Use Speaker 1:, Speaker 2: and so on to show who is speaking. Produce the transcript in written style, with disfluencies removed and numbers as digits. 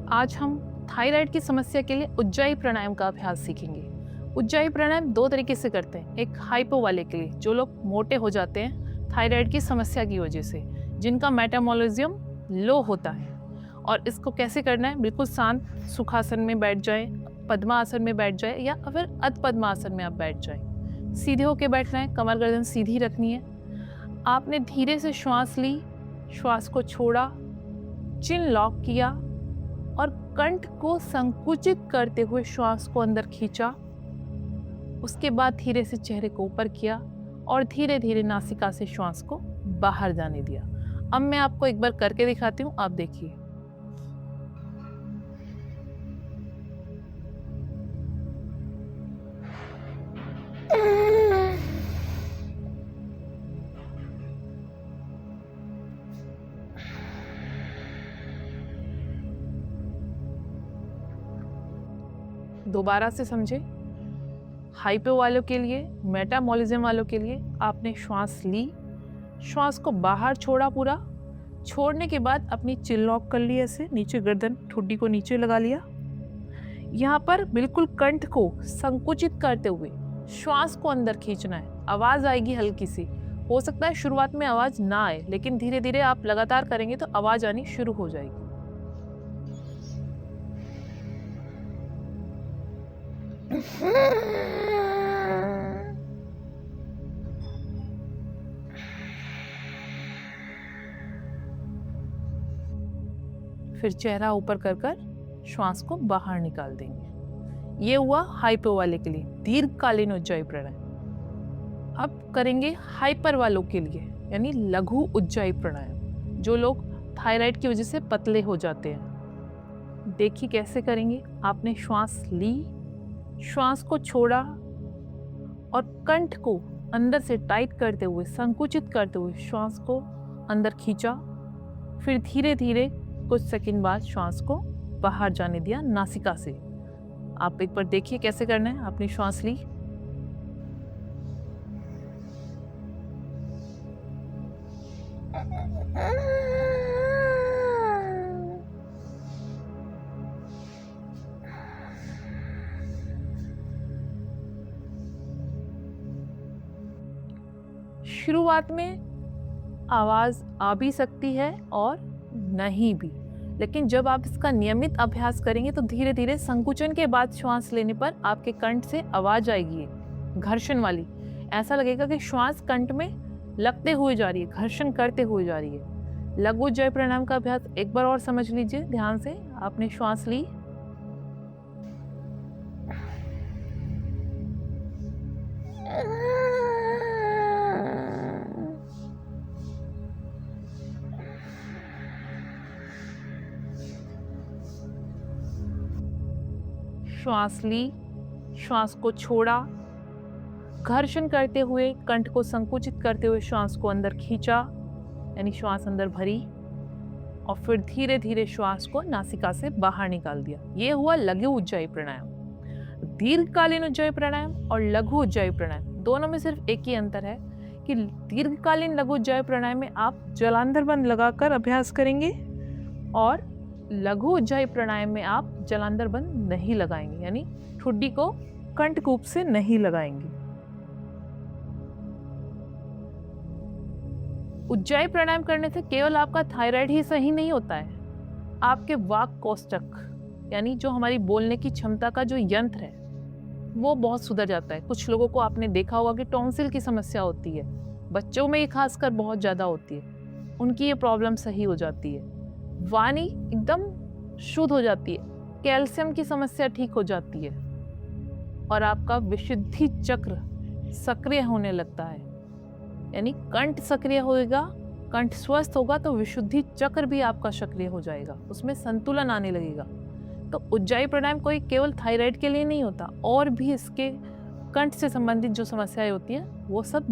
Speaker 1: आज हम थायराइड की समस्या के लिए उज्जाई प्राणायाम का अभ्यास सीखेंगे। उज्जाई प्राणायाम दो तरीके से करते हैं। एक हाइपो वाले के लिए, जो लोग मोटे हो जाते हैं थायराइड की समस्या की वजह से, जिनका मेटाबॉलिज्म लो होता है। और इसको कैसे करना है, बिल्कुल शांत सुखासन में बैठ जाएं, पद्मासन में बैठ जाए या फिर अध पद्मासन में आप बैठ जाएं। सीधे होके बैठना है, कमर गर्दन सीधी रखनी है। आपने धीरे से श्वास ली, श्वास को छोड़ा, चिन लॉक किया और कंठ को संकुचित करते हुए श्वास को अंदर खींचा। उसके बाद धीरे से चेहरे को ऊपर किया और धीरे धीरे नासिका से श्वास को बाहर जाने दिया। अब मैं आपको एक बार करके दिखाती हूँ, आप देखिए। दोबारा से समझे। हाइपो वालों के लिए, मेटाबॉलिज्म वालों के लिए आपने श्वास ली, श्वास को बाहर छोड़ा पूरा। छोड़ने के बाद अपनी चिन लॉक कर ली, ऐसे नीचे गर्दन ठुड्डी को नीचे लगा लिया। यहाँ पर बिल्कुल कंठ को संकुचित करते हुए श्वास को अंदर खींचना है। आवाज आएगी हल्की सी, हो सकता है शुरुआत में आवाज ना आए, लेकिन धीरे धीरे आप लगातार करेंगे तो आवाज आनी शुरू हो जाएगी। फिर चेहरा ऊपर कर कर श्वास को बाहर निकाल देंगे। ये हुआ हाइपो वाले के लिए दीर्घकालीन उज्जाई प्राणायाम। अब करेंगे हाइपर वालों के लिए, यानी लघु उज्जाई प्राणायाम, जो लोग थायराइड की वजह से पतले हो जाते हैं। देखिए कैसे करेंगे। आपने श्वास ली, श्वास को छोड़ा और कंठ को अंदर से टाइट करते हुए, संकुचित करते हुए श्वास को अंदर खींचा। फिर धीरे धीरे कुछ सेकंड बाद श्वास को बाहर जाने दिया नासिका से। आप एक बार देखिए कैसे करना है। आपने श्वास ली, शुरुआत में आवाज आ भी सकती है और नहीं भी, लेकिन जब आप इसका नियमित अभ्यास करेंगे तो धीरे धीरे संकुचन के बाद श्वास लेने पर आपके कंठ से आवाज आएगी, घर्षण वाली। ऐसा लगेगा कि श्वास कंठ में लगते हुए जा रही है, घर्षण करते हुए जा रही है। लघु उज्जाई प्राणायाम का अभ्यास एक बार और समझ लीजिए ध्यान से। आपने श्वास ली, श्वास ली, श्वास को छोड़ा, घर्षण करते हुए कंठ को संकुचित करते हुए श्वास को अंदर खींचा, यानी श्वास अंदर भरी और फिर धीरे धीरे श्वास को नासिका से बाहर निकाल दिया। ये हुआ लघु उज्जाई प्राणायाम। दीर्घकालीन उज्जाई प्राणायाम और लघु उज्जाई प्राणायाम दोनों में सिर्फ एक ही अंतर है कि दीर्घकालीन लघु उज्जाई प्राणायाम में आप जलांधर बंद लगाकर अभ्यास करेंगे और लघु उज्जाई प्राणायाम में आप जलांधर बंद नहीं लगाएंगे, यानी ठुड्डी को कंठकूप से नहीं लगाएंगे। उज्जाई प्राणायाम करने से केवल आपका थायराइड ही सही नहीं होता है, आपके वाक कोष्ठक, यानी जो हमारी बोलने की क्षमता का जो यंत्र है वो बहुत सुधर जाता है। कुछ लोगों को आपने देखा होगा कि टॉन्सिल की समस्या होती है, बच्चों में ये खासकर बहुत ज़्यादा होती है, उनकी ये प्रॉब्लम सही हो जाती है। वाणी एकदम शुद्ध हो जाती है, कैल्शियम की समस्या ठीक हो जाती है और आपका विशुद्धि चक्र सक्रिय होने लगता है, यानी कंठ सक्रिय होएगा, कंठ स्वस्थ होगा तो विशुद्धि चक्र भी आपका सक्रिय हो जाएगा, उसमें संतुलन आने लगेगा। तो उज्जाई प्राणायाम कोई केवल थायराइड के लिए नहीं होता, और भी इसके कंठ से संबंधित जो समस्याएं होती हैं वो सब